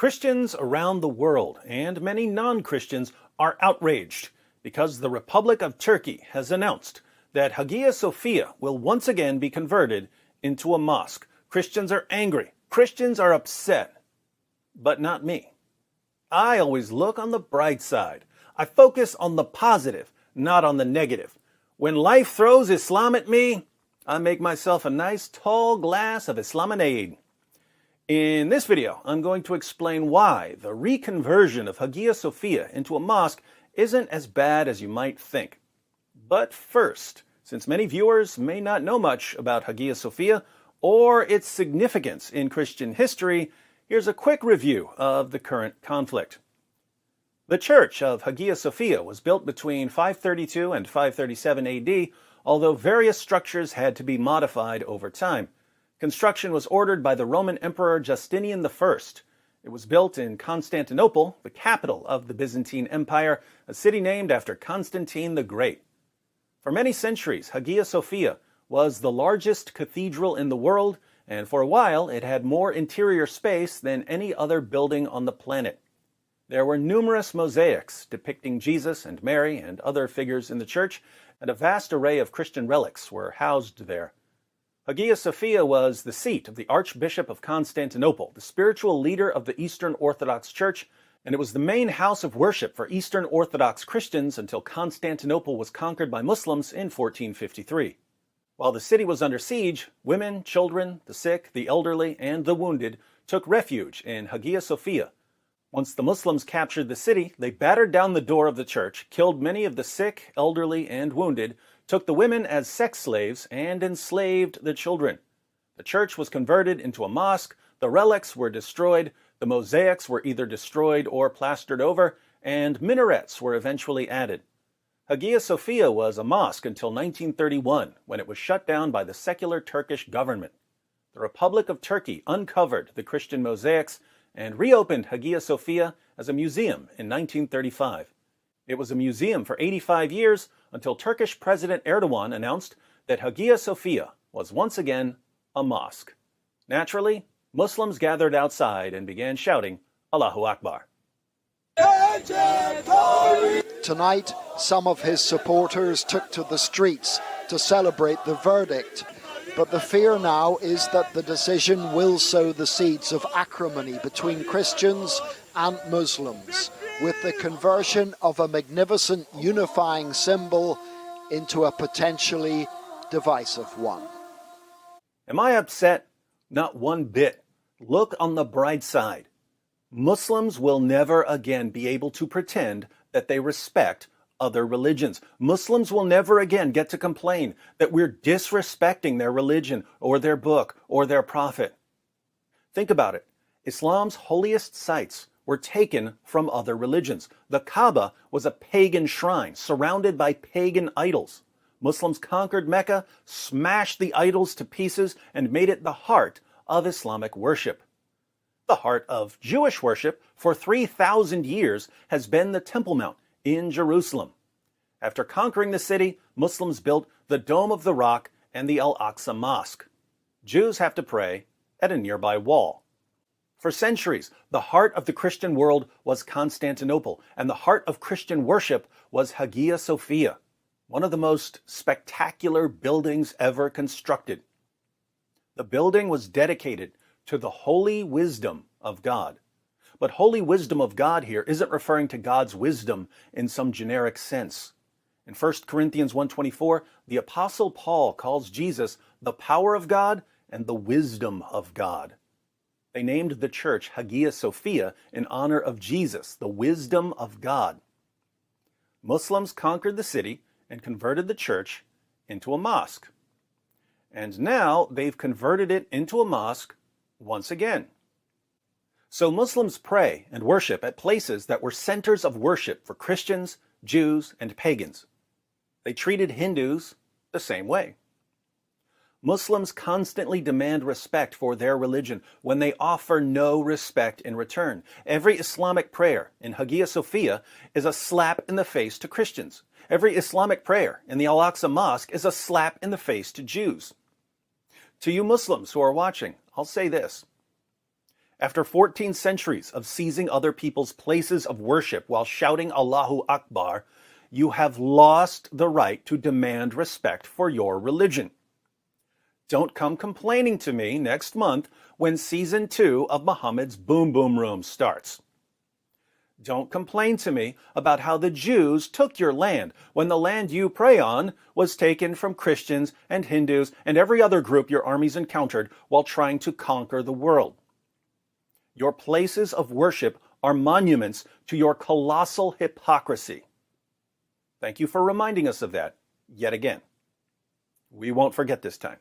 Christians around the world and many non-Christians are outraged because the Republic of Turkey has announced that Hagia Sophia will once again be converted into a mosque. Christians are angry. Christians are upset. But not me. I always look on the bright side. I focus on the positive, not on the negative. When life throws Islam at me, I make myself a nice tall glass of Islaminade. In this video, I'm going to explain why the reconversion of Hagia Sophia into a mosque isn't as bad as you might think. But first, since many viewers may not know much about Hagia Sophia or its significance in Christian history, here's a quick review of the current conflict. The Church of Hagia Sophia was built between 532 and 537 AD, although various structures had to be modified over time. Construction was ordered by the Roman Emperor Justinian I. It was built in Constantinople, the capital of the Byzantine Empire, a city named after Constantine the Great. For many centuries, Hagia Sophia was the largest cathedral in the world, and for a while it had more interior space than any other building on the planet. There were numerous mosaics depicting Jesus and Mary and other figures in the church, and a vast array of Christian relics were housed there. Hagia Sophia was the seat of the Archbishop of Constantinople, the spiritual leader of the Eastern Orthodox Church, and it was the main house of worship for Eastern Orthodox Christians until Constantinople was conquered by Muslims in 1453. While the city was under siege, women, children, the sick, the elderly, and the wounded took refuge in Hagia Sophia. Once the Muslims captured the city, they battered down the door of the church, killed many of the sick, elderly, and wounded, took the women as sex slaves, and enslaved the children. The church was converted into a mosque, the relics were destroyed, the mosaics were either destroyed or plastered over, and minarets were eventually added. Hagia Sophia was a mosque until 1931, when it was shut down by the secular Turkish government. The Republic of Turkey uncovered the Christian mosaics and reopened Hagia Sophia as a museum in 1935. It was a museum for 85 years until Turkish President Erdogan announced that Hagia Sophia was once again a mosque. Naturally, Muslims gathered outside and began shouting, Allahu Akbar. Tonight, some of his supporters took to the streets to celebrate the verdict. But the fear now is that the decision will sow the seeds of acrimony between Christians and Muslims, with the conversion of a magnificent unifying symbol into a potentially divisive one. Am I upset? Not one bit. Look on the bright side. Muslims will never again be able to pretend that they respect other religions. Muslims will never again get to complain that we're disrespecting their religion or their book or their prophet. Think about it. Islam's holiest sites were taken from other religions. The Kaaba was a pagan shrine surrounded by pagan idols. Muslims conquered Mecca, smashed the idols to pieces, and made it the heart of Islamic worship. The heart of Jewish worship for 3,000 years has been the Temple Mount in Jerusalem. After conquering the city, Muslims built the Dome of the Rock and the Al-Aqsa Mosque. Jews have to pray at a nearby wall. For centuries, the heart of the Christian world was Constantinople, and the heart of Christian worship was Hagia Sophia, one of the most spectacular buildings ever constructed. The building was dedicated to the holy wisdom of God. But holy wisdom of God here isn't referring to God's wisdom in some generic sense. In 1 Corinthians 1:24, the Apostle Paul calls Jesus the power of God and the wisdom of God. They named the church Hagia Sophia in honor of Jesus, the wisdom of God. Muslims conquered the city and converted the church into a mosque. And now they've converted it into a mosque once again. So Muslims pray and worship at places that were centers of worship for Christians, Jews, and pagans. They treated Hindus the same way. Muslims constantly demand respect for their religion when they offer no respect in return. Every Islamic prayer in Hagia Sophia is a slap in the face to Christians. Every Islamic prayer in the Al-Aqsa Mosque is a slap in the face to Jews. To you Muslims who are watching, I'll say this. After 14 centuries of seizing other people's places of worship while shouting Allahu Akbar, you have lost the right to demand respect for your religion. Don't come complaining to me next month when season 2 of Muhammad's Boom Boom Room starts. Don't complain to me about how the Jews took your land when the land you pray on was taken from Christians and Hindus and every other group your armies encountered while trying to conquer the world. Your places of worship are monuments to your colossal hypocrisy. Thank you for reminding us of that yet again. We won't forget this time.